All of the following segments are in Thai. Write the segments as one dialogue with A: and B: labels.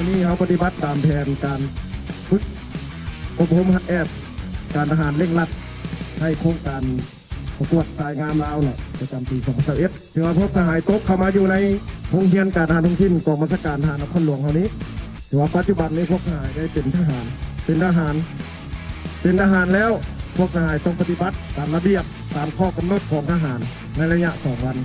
A: อนี้เขาปฏิบัติตามแผนการฝึกอบรมแอบการทหารเร่งรัดให้โครงการประกวดสายงามลาวเนี่ยประจำปี2021ถือว่าพบสหายตกเข้ามาอยู่ในโรงเรียนการทหารท้องถิ่นกองบัญชาการทหารนครหลวงเขานี้ถือว่าปัจจุบันนี้พวกสหายได้เป็นทหารแล้วพวกสหายต้องปฏิบัติตามระเบียบตามข้อกำหนดของทหารในระยะ2 วัน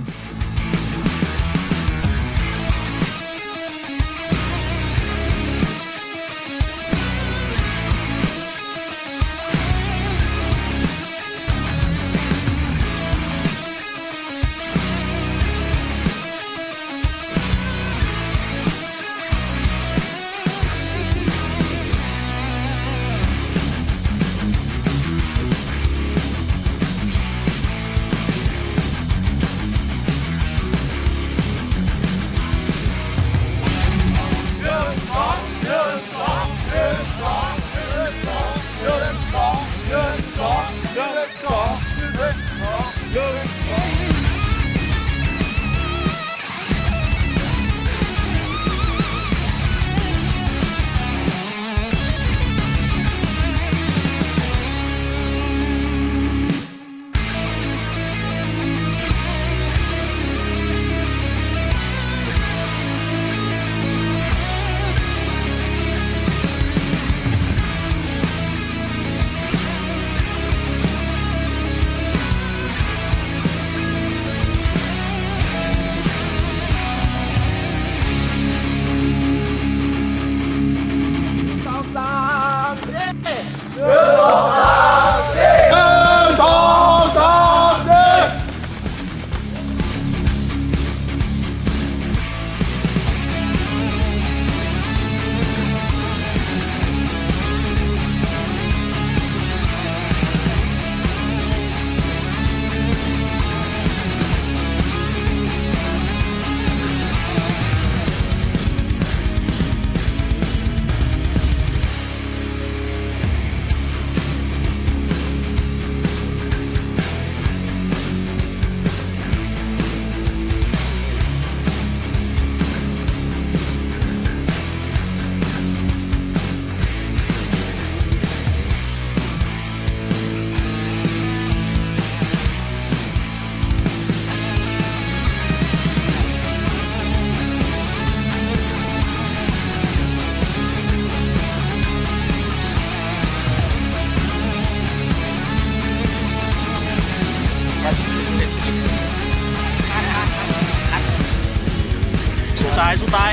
B: สู้ตาย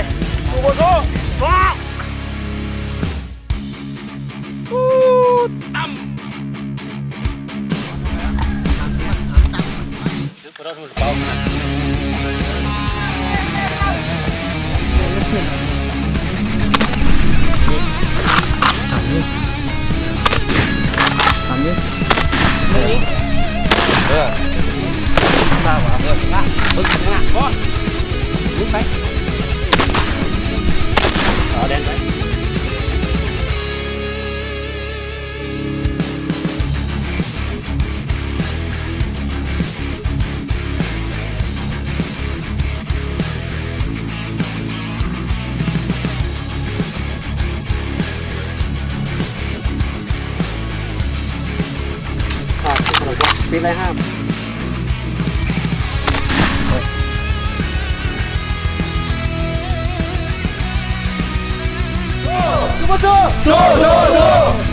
B: สู้บนสู้ว้าตั้มเราถูกเป่านะทำนี่มาว่ะมาบึ้งมาก่อนบึ้งไปแดนไปปีไรห้ามสู้สู้สู้สู้